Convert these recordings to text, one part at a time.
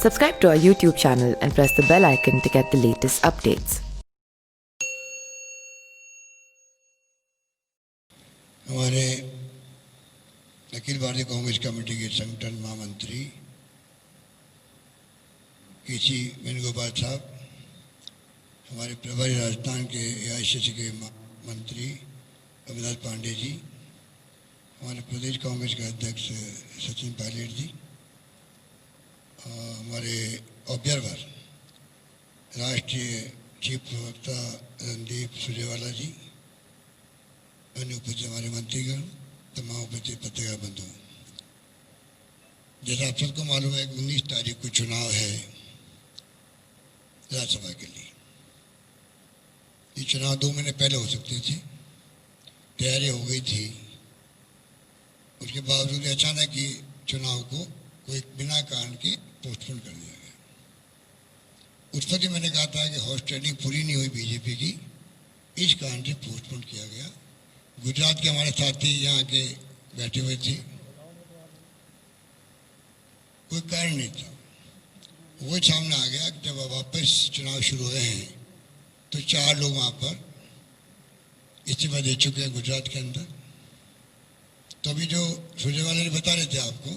Subscribe to our YouTube channel and press the bell icon to get the latest updates. हमारे Akhil Bharatiya Congress committee के संगठन महामंत्री केसी वेणुगोपाल साहब, हमारे प्रभारी राजस्थान के एआईसीसी के मंत्री अविनाश पांडे जी, हमारे प्रदेश कांग्रेस के अध्यक्ष सचिन पायलट जी, हमारे ऑब्जर्वर राष्ट्रीय चीफ प्रवक्ता रणदीप सुरजेवाला जी, अन्य उपस्थित हमारे मंत्रीगण, तमाम उपस्थित पत्रकार बंधु, जैसा आप सबको मालूम है 19 तारीख को चुनाव है राज्यसभा के लिए। ये चुनाव 2 महीने पहले हो सकते थे, तैयारी हो गई थी, उसके बावजूद अचानक ही चुनाव को कोई बिना कारण के पोस्टपोन कर दिया गया। उस पर ही मैंने कहा था कि हाउस ट्रेनिंग पूरी नहीं हुई बीजेपी की, इस कारण से पोस्टपोन किया गया। गुजरात के हमारे साथी यहाँ के बैठे हुए थे, कोई कारण नहीं था। वो सामने आ गया कि जब वापस चुनाव शुरू हुए हैं तो 4 लोग वहाँ पर इस्तीफा दे चुके हैं गुजरात के अंदर। तो अभी जो सुरजेवाला ने बता रहे थे आपको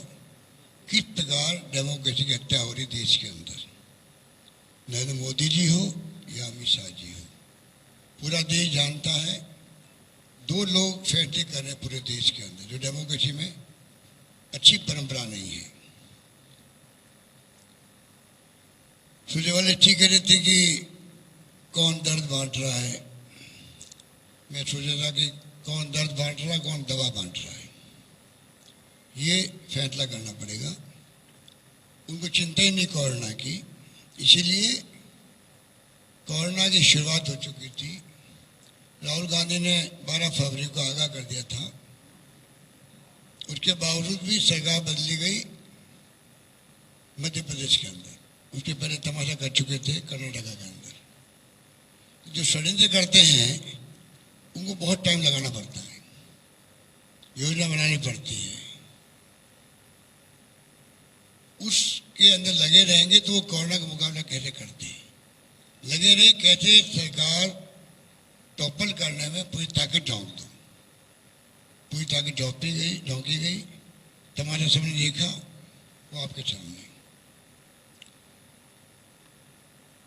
किस प्रकार डेमोक्रेसी की हत्या हो रही देश के अंदर, नरेंद्र मोदी जी हो या अमित शाह जी हो, पूरा देश जानता है। 2 लोग फैसले कर रहे हैं पूरे देश के अंदर, जो डेमोक्रेसी में अच्छी परंपरा नहीं है। सुरजेवाला ठीक कह रहे थे कि कौन दर्द बांट रहा है। मैं सोच रहा था कि कौन दर्द बांट रहा है, कौन दवा बांट रहा है, ये फैसला करना पड़ेगा। उनको चिंता ही नहीं कोरोना की, इसीलिए कोरोना की शुरुआत हो चुकी थी। राहुल गांधी ने 12 फरवरी को आगाह कर दिया था, उसके बावजूद भी सरकार बदली गई मध्य प्रदेश के अंदर। उसके पहले तमाशा कर चुके थे कर्नाटका के अंदर। जो षड्यंत्र करते हैं उनको बहुत टाइम लगाना पड़ता है, योजना बनानी पड़ती है। उसके अंदर लगे रहेंगे तो वो कोरोना का मुकाबला कैसे करते हैं, लगे रहे कैसे सरकार टॉपल करने में पूरी ताकत झोंक दो। पूरी ताकत झोंकी गई, तमाशा सबने देखा, वो आपके सामने।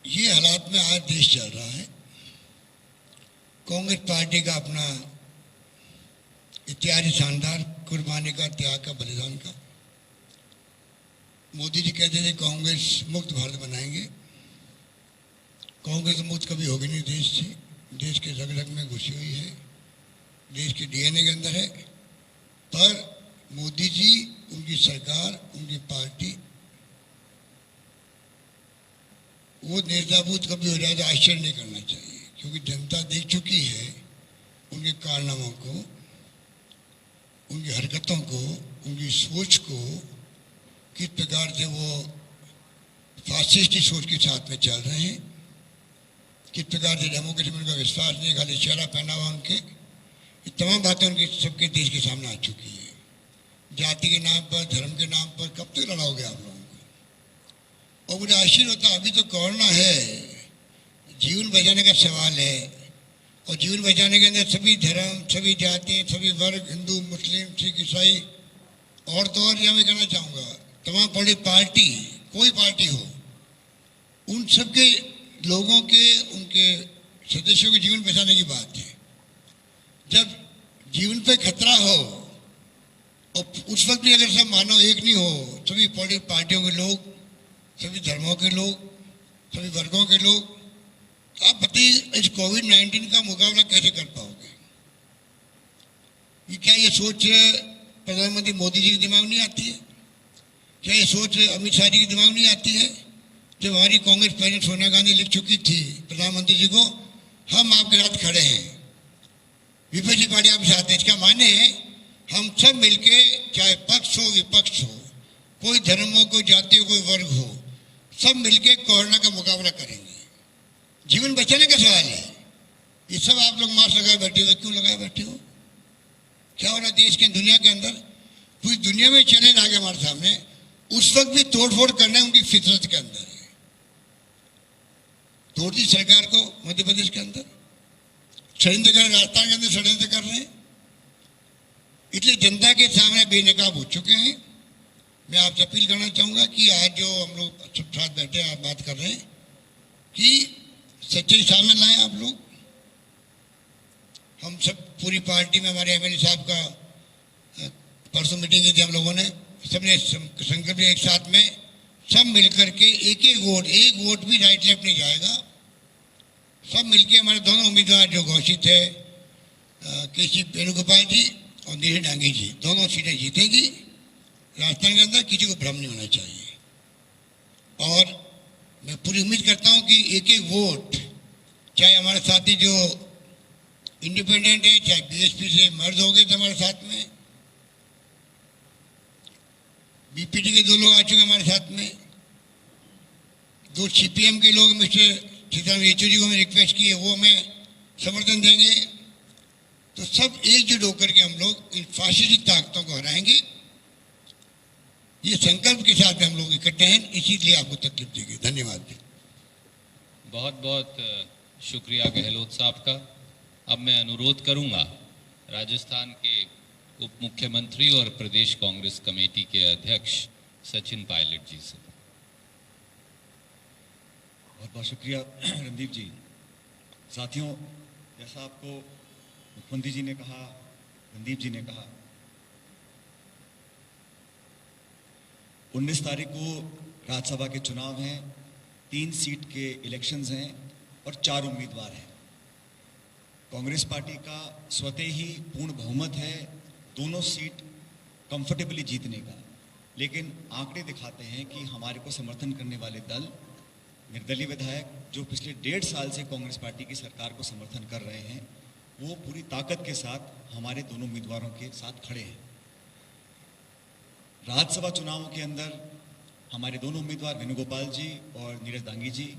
ये हालात में आज देश चल रहा है। कांग्रेस पार्टी का अपना इतिहास शानदार, कुर्बानी का, त्याग का, बलिदान का। मोदी जी कहते थे कांग्रेस मुक्त भारत बनाएंगे। कांग्रेस मुक्त कभी होगी नहीं देश से, देश के रग रग में घुसी हुई है, देश के डीएनए के अंदर है। पर मोदी जी, उनकी सरकार, उनकी पार्टी वो नेताबूत कभी हो जाए तो आश्चर्य नहीं करना चाहिए, क्योंकि जनता देख चुकी है उनके कारनामों को, उनकी हरकतों को, उनकी सोच को, किस प्रकार से वो फासिस्ट सोच के साथ में चल रहे हैं, किस प्रकार से डेमोक्रेसी में उनका विश्वास नहीं, खाली चेहरा पहना हुआ उनके। ये तमाम बातें उनकी सबके देश के सामने आ चुकी है। जाति के नाम पर, धर्म के नाम पर कब तक लड़ाओगे आप लोगों को? और मुझे आश्चर्य होता है, अभी तो कोरोना है, जीवन बचाने का सवाल है, और जीवन बचाने के अंदर सभी धर्म, सभी जाति, सभी वर्ग, हिंदू, मुस्लिम, सिख, ईसाई, और तो और यह मैं कहना चाहूँगा तमाम बड़ी पार्टी, कोई पार्टी हो, उन सबके लोगों के, उनके सदस्यों के जीवन बचाने की बात है। जब जीवन पे खतरा हो और उस वक्त भी अगर सब मानव एक नहीं हो, सभी पॉलिटिकल पार्टियों के लोग, सभी धर्मों के लोग, सभी वर्गों के लोग, तो आप बताइए इस कोविड-19 का मुकाबला कैसे कर पाओगे? ये क्या ये सोच प्रधानमंत्री मोदी जी के दिमाग नहीं आती है? क्या ये सोच अमित शाह जी के दिमाग नहीं आती है? जब हमारी कांग्रेस प्रेसिडेंट सोनिया गांधी लिख चुकी थी प्रधानमंत्री जी को, हम आपके साथ खड़े हैं, विपक्षी पार्टी आपके साथ है। इसका माने हम सब मिलके, चाहे पक्ष हो विपक्ष हो, कोई धर्म हो, कोई जाति हो, कोई वर्ग हो, सब मिलके कोरोना का मुकाबला करेंगे। जीवन बचाने का सवाल है। ये सब आप लोग मास्क लगाए बैठे हुए, क्यों लगाए बैठे हो? क्या हो रहा है देश के, दुनिया के अंदर? पूरी दुनिया में चैलेंज आ गया हमारे सामने। उस वक्त भी तोड़फोड़ करना उनकी फितरत के अंदर है। तोड़ दी सरकार को मध्य प्रदेश के अंदर, षड्यंत्र कर रहे, राजस्थान के अंदर षड्यंत्र कर रहे हैं, इसलिए जनता के सामने बेनकाब हो चुके हैं। मैं आपसे अपील करना चाहूंगा कि आज जो हम लोग सब साथ बैठे आप बात कर रहे हैं कि सच्चाई सामने लाएं आप लोग। हम सब पूरी पार्टी में, हमारे एमएलए साहब का परसों मीटिंग की थी हम लोगों ने, सबने संकल्प एक साथ में सब मिलकर के एक वोट भी राइट लेफ्ट नहीं जाएगा। सब मिलके हमारे दोनों उम्मीदवार जो घोषित है केसी वेणुगोपाल जी और नीरज डांगी जी, दोनों सीटें जीतेगी राजस्थान के अंदर। किसी को भ्रम नहीं होना चाहिए और मैं पूरी उम्मीद करता हूं कि एक वोट, चाहे हमारे साथी जो इंडिपेंडेंट है, चाहे बीएसपी से मर्ज हो गए थे हमारे साथ में, बीपीटी के 2 लोग आ चुके हमारे साथ में, 2 सीपीएम के लोग मिस्टर सीताराम येचुरी को मैं रिक्वेस्ट की है, वो हमें समर्थन देंगे। तो सब एकजुट होकर के हम लोग इन फासिस्टी ताकतों को हराएंगे। ये संकल्प के साथ हम लोग इकट्ठे हैं, इसीलिए आपको तकलीफ दी गई। धन्यवाद। बहुत बहुत शुक्रिया गहलोत साहब का। अब मैं अनुरोध करूंगा राजस्थान के उप मुख्यमंत्री और प्रदेश कांग्रेस कमेटी के अध्यक्ष सचिन पायलट जी से। बहुत बहुत शुक्रिया रणदीप जी। साथियों, जैसा आपको मुख्यमंत्री जी ने कहा, रणदीप जी ने कहा, 19 तारीख को राज्यसभा के चुनाव हैं, 3 सीट के इलेक्शंस हैं और 4 उम्मीदवार हैं। कांग्रेस पार्टी का स्वतः ही पूर्ण बहुमत है दोनों सीट कंफर्टेबली जीतने का, लेकिन आंकड़े दिखाते हैं कि हमारे को समर्थन करने वाले दल, निर्दलीय विधायक जो पिछले 1.5 साल से कांग्रेस पार्टी की सरकार को समर्थन कर रहे हैं, वो पूरी ताकत के साथ हमारे दोनों उम्मीदवारों के साथ खड़े हैं। राज्यसभा चुनावों के अंदर हमारे दोनों उम्मीदवार वेणुगोपाल जी और नीरज डांगी जी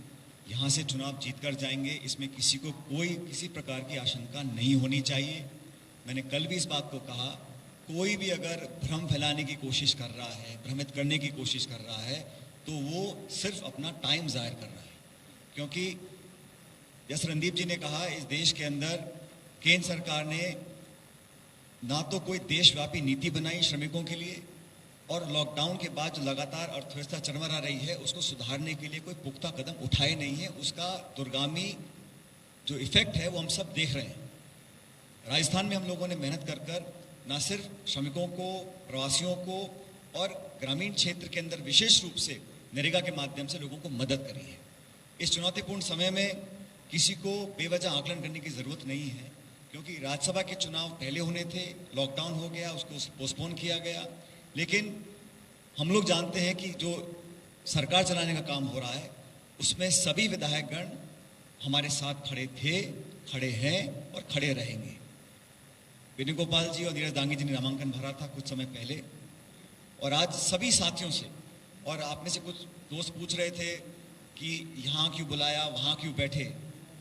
यहाँ से चुनाव जीतकर जाएंगे। इसमें किसी को किसी प्रकार की आशंका नहीं होनी चाहिए। मैंने कल भी इस बात को कहा, कोई भी अगर भ्रम फैलाने की कोशिश कर रहा है, भ्रमित करने की कोशिश कर रहा है, तो वो सिर्फ अपना टाइम ज़ाहिर कर रहा है। क्योंकि जैसे रणदीप जी ने कहा, इस देश के अंदर केंद्र सरकार ने ना तो कोई देशव्यापी नीति बनाई श्रमिकों के लिए, और लॉकडाउन के बाद जो लगातार अर्थव्यवस्था चरमरा रही है उसको सुधारने के लिए कोई पुख्ता कदम उठाए नहीं है। उसका दुर्गामी जो इफेक्ट है वो हम सब देख रहे हैं। राजस्थान में हम लोगों ने मेहनत कर कर न सिर्फ श्रमिकों को, प्रवासियों को और ग्रामीण क्षेत्र के अंदर विशेष रूप से नरेगा के माध्यम से लोगों को मदद करी है। इस चुनौतीपूर्ण समय में किसी को बेवजह आकलन करने की ज़रूरत नहीं है, क्योंकि राज्यसभा के चुनाव पहले होने थे, लॉकडाउन हो गया, उसको पोस्टपोन किया गया। लेकिन हम लोग जानते हैं कि जो सरकार चलाने का काम हो रहा है उसमें सभी विधायकगण हमारे साथ खड़े थे, खड़े हैं और खड़े रहेंगे। वेणुगोपाल जी और नीरज डांगी जी ने नामांकन भरा था कुछ समय पहले, और आज सभी साथियों से, और आप में से कुछ दोस्त पूछ रहे थे कि यहाँ क्यों बुलाया, वहाँ क्यों बैठे।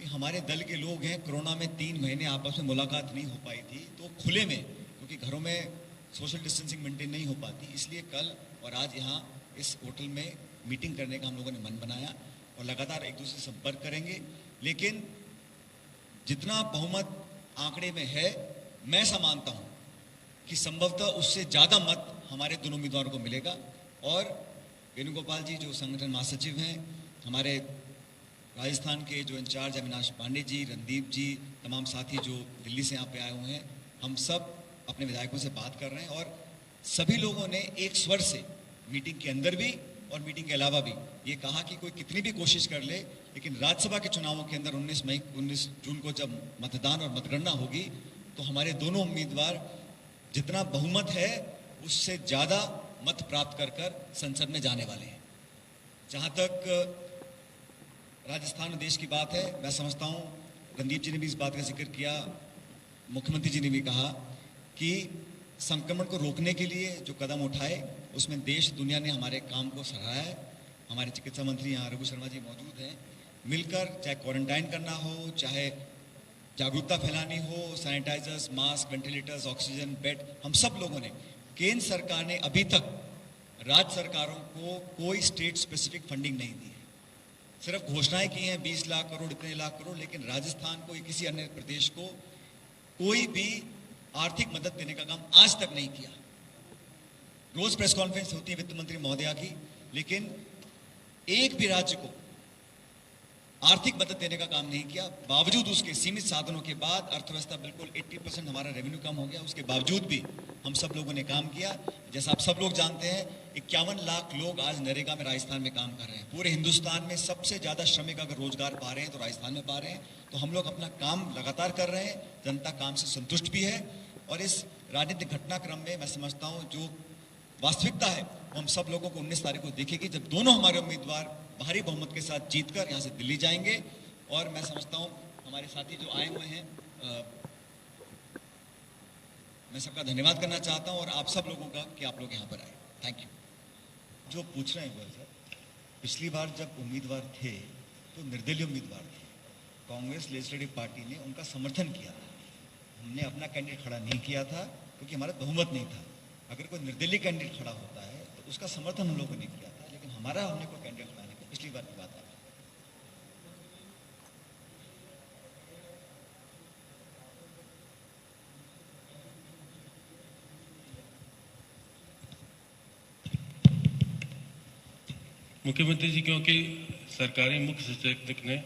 हमारे दल के लोग हैं, कोरोना में 3 महीने आपस में मुलाकात नहीं हो पाई थी, तो खुले में, क्योंकि घरों में सोशल डिस्टेंसिंग मेंटेन नहीं हो पाती, इसलिए कल और आज यहाँ इस होटल में मीटिंग करने का हम लोगों ने मन बनाया और लगातार एक दूसरे से संपर्क करेंगे। लेकिन जितना बहुमत आंकड़े में है, मैं ऐसा मानता हूँ कि संभवतः उससे ज़्यादा मत हमारे दोनों उम्मीदवारों को मिलेगा। और वेणुगोपाल जी जो संगठन महासचिव हैं, हमारे राजस्थान के जो इंचार्ज अविनाश पांडे जी, रणदीप जी, तमाम साथी जो दिल्ली से यहाँ पे आए हुए हैं, हम सब अपने विधायकों से बात कर रहे हैं और सभी लोगों ने एक स्वर से मीटिंग के अंदर भी और मीटिंग के अलावा भी ये कहा कि कोई कितनी भी कोशिश कर ले, लेकिन राज्यसभा के चुनावों के अंदर 19 जून को जब मतदान और मतगणना होगी तो हमारे दोनों उम्मीदवार जितना बहुमत है उससे ज़्यादा मत प्राप्त कर कर संसद में जाने वाले हैं। जहाँ तक राजस्थान देश की बात है, मैं समझता हूँ रणदीप जी ने भी इस बात का जिक्र किया, मुख्यमंत्री जी ने भी कहा कि संक्रमण को रोकने के लिए जो कदम उठाए उसमें देश दुनिया ने हमारे काम को सराहा है। हमारे चिकित्सा मंत्री यहाँ रघु शर्मा जी मौजूद हैं, मिलकर चाहे क्वारंटाइन करना हो, चाहे जागरूकता फैलानी हो, sanitisers, mask, ventilators, oxygen bed, हम सब लोगों ने, केंद्र सरकार ने अभी तक राज्य सरकारों को कोई स्टेट स्पेसिफिक फंडिंग नहीं दी है। सिर्फ घोषणाएं की हैं 20 लाख करोड़, इतने लाख करोड़, लेकिन राजस्थान को या किसी अन्य प्रदेश को कोई भी आर्थिक मदद देने का काम आज तक नहीं किया। रोज प्रेस कॉन्फ्रेंस होती है वित्त मंत्री महोदया की, लेकिन एक भी राज्य को आर्थिक मदद देने का काम नहीं किया। बावजूद उसके सीमित साधनों के बाद अर्थव्यवस्था बिल्कुल 80% हमारा रेवेन्यू कम हो गया, उसके बावजूद भी हम सब लोगों ने काम किया। जैसा आप सब लोग जानते हैं 51 लाख लोग आज नरेगा में राजस्थान में काम कर रहे हैं। पूरे हिंदुस्तान में सबसे ज्यादा श्रमिक अगर रोजगार पा रहे हैं तो राजस्थान में पा रहे हैं। तो हम लोग अपना काम लगातार कर रहे हैं, जनता काम से संतुष्ट भी है। और इस राजनीतिक घटनाक्रम में मैं समझता हूँ जो वास्तविकता है वो हम सब लोगों को 19 तारीख को देखेगी, जब दोनों हमारे उम्मीदवार भारी बहुमत के साथ जीतकर यहाँ से दिल्ली जाएंगे। और मैं समझता हूँ हमारे साथी जो आए हुए हैं, मैं सबका धन्यवाद करना चाहता हूँ और आप सब लोगों का कि आप लोग यहाँ पर आए। Thank you. जो पूछ रहे हैं सर, पिछली बार जब उम्मीदवार थे तो निर्दलीय उम्मीदवार थे, कांग्रेस लेजिस्लेटिव पार्टी ने उनका समर्थन किया। हमने अपना कैंडिडेट खड़ा नहीं किया था क्योंकि हमारा बहुमत नहीं था। अगर कोई निर्दलीय कैंडिडेट खड़ा होता है तो उसका समर्थन हम लोगों ने नहीं किया था, लेकिन हमारा हमने कोई कैंडिडेट खड़ा नहीं किया। पिछली बार की बात है। मुख्यमंत्री जी, क्योंकि सरकारी मुख्य सचेतक ने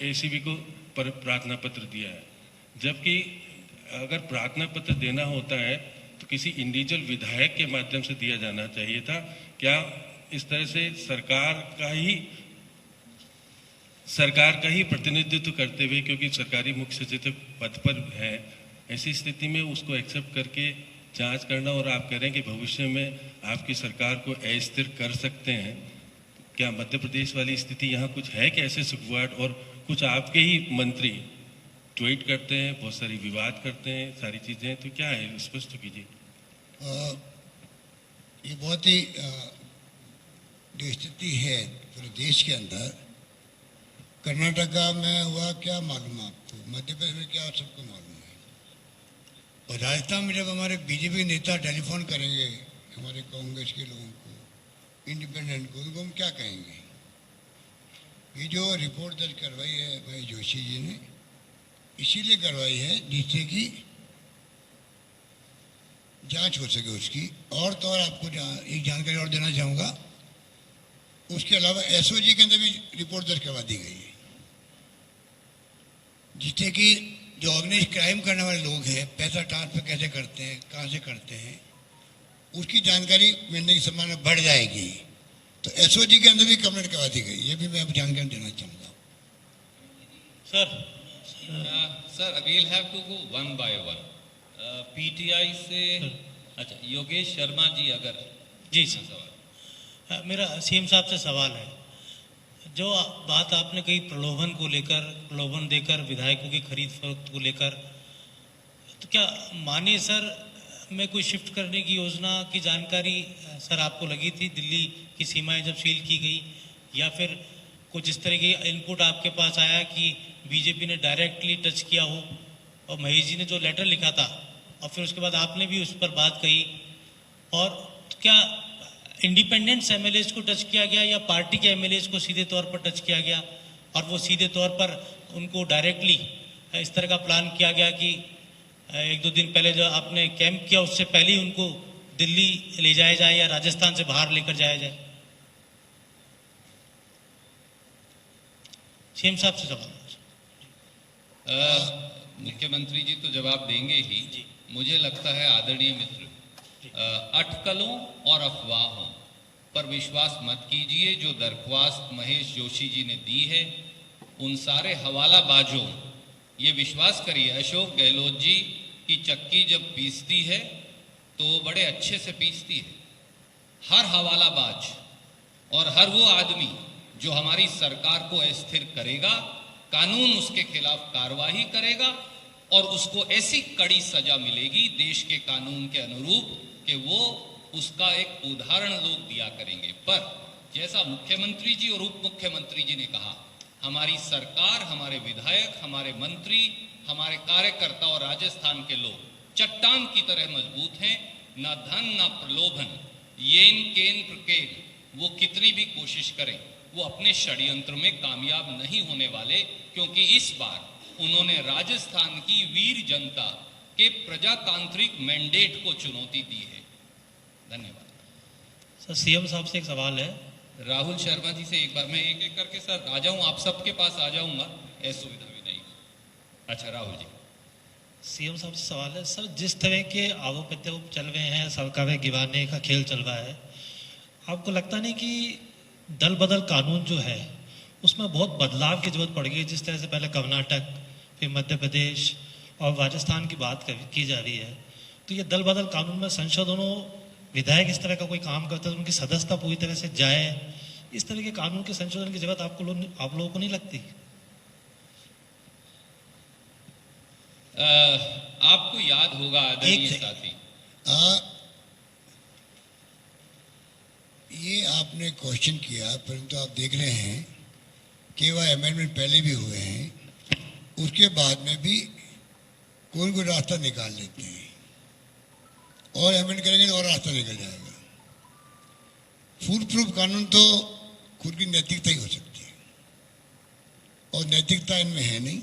एसीबी को प्रार्थना पत्र दिया है, जबकि अगर प्रार्थना पत्र देना होता है तो किसी इंडिविजुअल विधायक के माध्यम से दिया जाना चाहिए था। क्या इस तरह से सरकार का ही प्रतिनिधित्व करते हुए, क्योंकि सरकारी मुख्य सचेतक पद पर है, ऐसी स्थिति में उसको एक्सेप्ट करके जांच करना, और आप कह रहे हैं कि भविष्य में आपकी सरकार को अस्थिर कर सकते हैं, क्या मध्य प्रदेश वाली स्थिति यहाँ कुछ है कि ऐसे सुखवाट? और कुछ आपके ही मंत्री ट्वीट करते हैं, बहुत सारी विवाद करते हैं, सारी चीजें, तो क्या है, स्पष्ट तो कीजिए। ये बहुत ही जो स्थिति है पूरे देश के अंदर, कर्नाटका में हुआ क्या मालूम आपको, मध्य प्रदेश में क्या सबको मालूम है। और राजस्थान में जब हमारे बीजेपी नेता टेलीफोन करेंगे हमारे कांग्रेस के लोगों को, इंडिपेंडेंट को, उनको हम क्या कहेंगे? ये जो रिपोर्ट दर्ज करवाई है भाई जोशी जी ने, इसीलिए करवाई है जिससे कि जांच हो सके उसकी। और तो और आपको एक जानकारी और देना चाहूँगा, उसके अलावा एसओजी के अंदर भी रिपोर्ट दर्ज करवा दी गई है, जिससे कि जो ऑर्गेनाइज क्राइम करने वाले लोग हैं पैसा ट्रांसफर कैसे करते हैं, कहाँ से करते हैं, उसकी जानकारी मिलने की संभावना बढ़ जाएगी। तो एसओजी के अंदर भी कंप्लेंट करवा दी गई, ये भी मैं अब जानकारी देना चाहूँगा। Sir we'll have to go one by one. PTI से अच्छा योगेश शर्मा जी, अगर जी सर, मेरा सीएम साहब से सवाल है। जो बात आपने कही प्रलोभन को लेकर, प्रलोभन देकर विधायकों की खरीद फरोख्त को लेकर, तो क्या मानिए सर में कोई शिफ्ट करने की योजना की जानकारी सर आपको लगी थी दिल्ली की सीमाएं जब सील की गई, या फिर कुछ इस तरह की इनपुट आपके पास आया कि बीजेपी ने डायरेक्टली टच किया हो, और महेश जी ने जो लेटर लिखा था और फिर उसके बाद आपने भी उस पर बात कही, और क्या इंडिपेंडेंट्स एमएलएज को टच किया गया या पार्टी के एमएलएज को सीधे तौर पर टच किया गया, और वो सीधे तौर पर उनको डायरेक्टली इस तरह का प्लान किया गया कि एक दो दिन पहले जो आपने कैंप किया उससे पहले ही उनको दिल्ली ले जाया जाए या राजस्थान से बाहर लेकर जाया जाए? सीएम साहब से सवाल। मुख्यमंत्री जी तो जवाब देंगे ही। मुझे लगता है आदरणीय मित्र, अटकलों और अफवाहों पर विश्वास मत कीजिए। जो दरख्वास्त महेश जोशी जी ने दी है, उन सारे हवालाबाजों, ये विश्वास करिए अशोक गहलोत जी की चक्की जब पीसती है तो बड़े अच्छे से पीसती है। हर हवालाबाज और हर वो आदमी जो हमारी सरकार को अस्थिर करेगा, कानून उसके खिलाफ कार्रवाई करेगा और उसको ऐसी कड़ी सजा मिलेगी देश के कानून के अनुरूप कि वो उसका एक उदाहरण लोग दिया करेंगे। पर जैसा मुख्यमंत्री जी और उप मुख्यमंत्री जी ने कहा, हमारी सरकार, हमारे विधायक, हमारे मंत्री, हमारे कार्यकर्ता और राजस्थान के लोग चट्टान की तरह मजबूत हैं। ना धन, ना प्रलोभन, येन केन प्रकेन वो कितनी भी कोशिश करें वो अपने षड्यंत्र में कामयाब नहीं होने वाले, क्योंकि इस बार उन्होंने राजस्थान की वीर जनता के प्रजातांत्रिक मैंडेट को चुनौती दी है। धन्यवाद। सर सीएम साहब से एक सवाल है। राहुल शर्मा जी से एक बार मैं एक एक करके सर आ जाऊं, आप सबके पास आ जाऊंगा, ऐसी सुविधा भी नहीं। अच्छा राहुल जी। सीएम साहब से सवाल है सर, जिस तरह के आरोप प्रत्यारोप चल रहे हैं, सरकारें गिराने का खेल चल रहा है, आपको लगता नहीं कि दल बदल कानून जो है उसमें बहुत बदलाव की जरूरत पड़ गई? जिस तरह से पहले कर्नाटक, फिर मध्य प्रदेश और राजस्थान की बात की जा रही है, तो ये दल बदल कानून में संशोधनों, विधायक इस तरह का कोई काम करते हैं तो उनकी सदस्यता पूरी तरह से जाए, इस तरह के कानून के संशोधन की जरूरत आप लोगों को नहीं लगती? आपको याद होगा आदरणीय साथी, ये आपने क्वेश्चन किया, परंतु आप देख रहे हैं कि वह अमेंडमेंट पहले भी हुए हैं, उसके बाद में भी कोई रास्ता निकाल लेते हैं और अमेंड करेंगे तो और रास्ता निकल जाएगा। फूल प्रूफ कानून तो खुद की नैतिकता ही हो सकती है और नैतिकता इनमें है नहीं,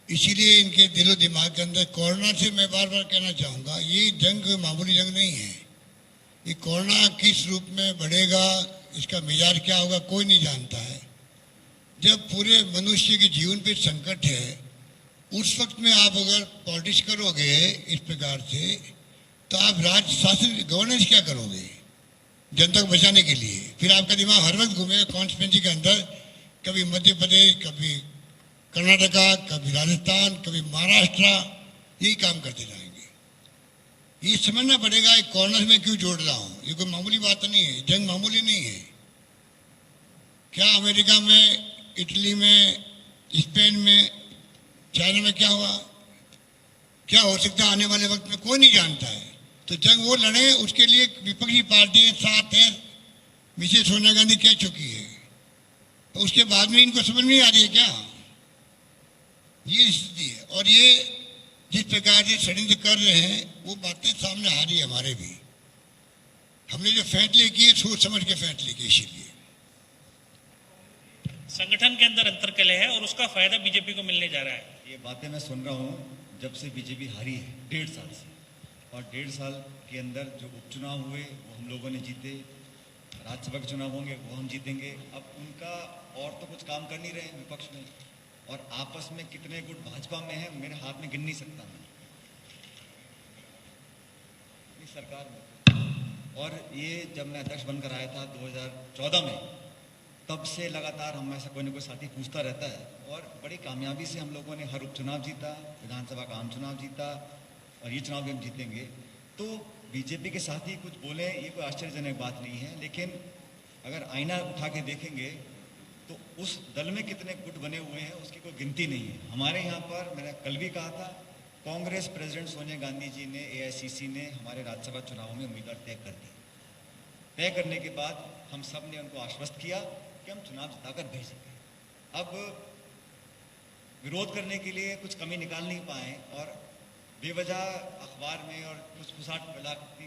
इसीलिए इनके दिलो दिमाग के अंदर कोरोना से मैं बार बार कहना चाहूँगा, ये जंग मामूली जंग नहीं है। ये कोरोना किस रूप में बढ़ेगा, इसका मिजाज क्या होगा, कोई नहीं जानता है। जब पूरे मनुष्य के जीवन पे संकट है, उस वक्त में आप अगर पॉलिटिक्स करोगे इस प्रकार से, तो आप राज्य शासन गवर्नेंस क्या करोगे जनता को बचाने के लिए? फिर आपका दिमाग हर वक्त घूमेगा कॉन्स्टिट्यूंसी के अंदर, कभी मध्य प्रदेश, कभी कर्नाटका, कभी राजस्थान, कभी महाराष्ट्र, यही काम करते जाएंगे। ये समझना पड़ेगा एक कोरोना में क्यों जोड़ रहा हूँ, ये कोई मामूली बात नहीं है, जंग मामूली नहीं है। क्या अमेरिका में, इटली में, स्पेन में, चाइना में क्या हुआ, क्या हो सकता है आने वाले वक्त में, कोई नहीं जानता है। तो जंग वो लड़े, उसके लिए विपक्षी पार्टियां साथ हैं, मिसेस सोनिया गांधी कह चुकी है, तो उसके बाद में इनको समझ नहीं आ रही है क्या? ये स्थिति है। और ये जिस प्रकार से षड्यंत्र कर रहे हैं वो बातें सामने आ रही है हमारे भी। हमने जो फैसले किए सोच समझ के फैसले किए, इसीलिए संगठन के अंदर अंतरकलह है और उसका फायदा बीजेपी को मिलने जा रहा है। ये बातें मैं सुन रहा हूँ जब से बीजेपी हारी है 1.5 साल से, और 1.5 साल के अंदर जो उपचुनाव हुए वो हम लोगों ने जीते, राज्यसभा के चुनाव होंगे वो हम जीतेंगे। अब उनका और तो कुछ काम कर नहीं रहे विपक्ष में, और आपस में कितने गुट भाजपा में है मेरे हाथ में गिन नहीं सकता मैं इस सरकार में। और ये जब मैं अध्यक्ष बनकर आया था 2014 में, तब से लगातार हम ऐसा कोई ना कोई साथी पूछता रहता है, और बड़ी कामयाबी से हम लोगों ने हर उपचुनाव जीता, विधानसभा का आम चुनाव जीता, और ये चुनाव भी हम जीतेंगे। तो बीजेपी के साथी कुछ बोले ये कोई आश्चर्यजनक बात नहीं है, लेकिन अगर आईना उठा के देखेंगे तो उस दल में कितने गुट बने हुए हैं उसकी कोई गिनती नहीं है। हमारे यहाँ पर मैंने कल भी कहा था, कांग्रेस प्रेसिडेंट सोनिया गांधी जी ने, एआईसीसी ने हमारे राज्यसभा चुनाव में उम्मीदवार तय कर दिए। तय करने के बाद हम सब ने उनको आश्वस्त किया कि हम चुनाव जिताकर भेजेंगे। अब विरोध करने के लिए कुछ कमी निकाल नहीं पाए, और बेवजह अखबार में और कुछ फुसाट की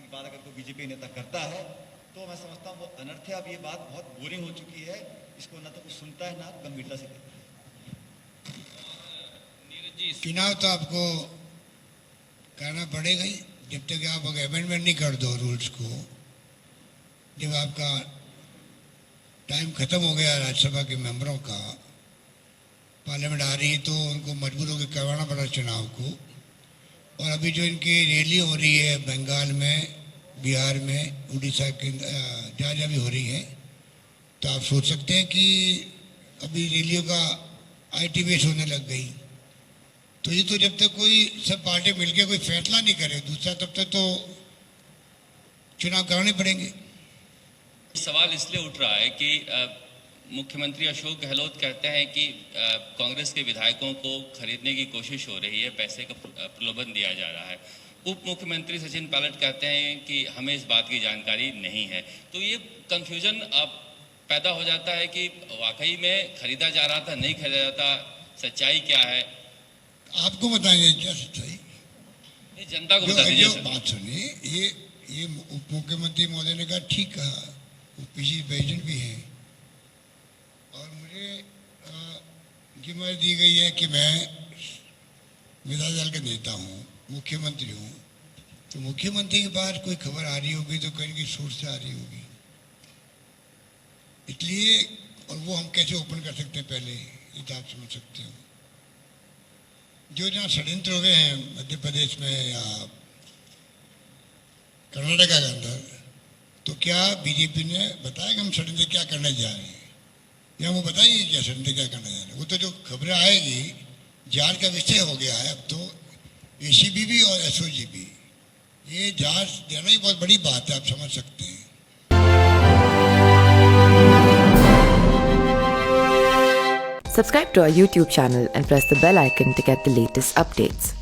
बात अगर कोई बीजेपी नेता करता है तो मैं समझता हूँ वो अनर्थ है। अब ये बात बहुत बोरिंग हो चुकी है, इसको ना तो कुछ सुनता है ना गंभीरता से लेता है। नीरज जी, चुनाव तो आपको करना पड़ेगा ही, जब तक आप अगर अमेंडमेंट नहीं कर दो रूल्स को। जब आपका टाइम खत्म हो गया राज्यसभा के मेंबरों का, पार्लियामेंट आ रही, तो उनको मजबूर होकर करवाना पड़ा चुनाव को। और अभी जो इनकी रैली हो रही है बंगाल में, बिहार में, उड़ीसा के जहाँ जहाँ भी हो रही है, तो आप सोच सकते हैं कि अभी रैलियों का आईटी बेस होने लग गई। तो ये तो जब तक कोई सब पार्टी मिलकर कोई फैसला नहीं करे दूसरा, तब तक तो चुनाव कराने पड़ेंगे। सवाल इसलिए उठ रहा है कि मुख्यमंत्री अशोक गहलोत कहते हैं कि कांग्रेस के विधायकों को खरीदने की कोशिश हो रही है, पैसे का प्रलोभन दिया जा रहा है। उप मुख्यमंत्री सचिन पायलट कहते हैं कि हमें इस बात की जानकारी नहीं है। तो ये कंफ्यूजन अब पैदा हो जाता है कि वाकई में खरीदा जा रहा था, नहीं खरीदा जाता, सच्चाई क्या है? आपको बताएंगे क्या सच्चाई, जनता को बता दीजिए। बात सुनिए, ये उप मुख्यमंत्री महोदय ने कहा ठीक कहा, वो पीसी प्रेसिडेंट भी हैं और मुझे जिम्मेदारी दी गई है कि मैं विधायक दल का नेता हूँ, मुख्यमंत्री हूँ, तो मुख्यमंत्री के पास कोई खबर आ रही होगी तो कहीं की सोर्स से आ रही होगी, इसलिए और वो हम कैसे ओपन कर सकते हैं पहले ये तो आप समझ सकते हो। जो जहाँ षड्यंत्र हुए हैं मध्य प्रदेश में या कर्नाटक के अंदर, तो क्या बीजेपी ने बताया कि हम षड्यंत्र क्या करने जा रहे हैं, या वो बताइए क्या षड्यंत्र क्या करने जा रहे हैं। वो तो जो खबरें आएगी जांच का विषय हो गया है अब तो, एसीबी भी और एसओजी भी, ये जांच देना ही बहुत बड़ी बात है, आप समझ सकते हैं। Subscribe to our YouTube channel and press the bell icon to get the latest updates.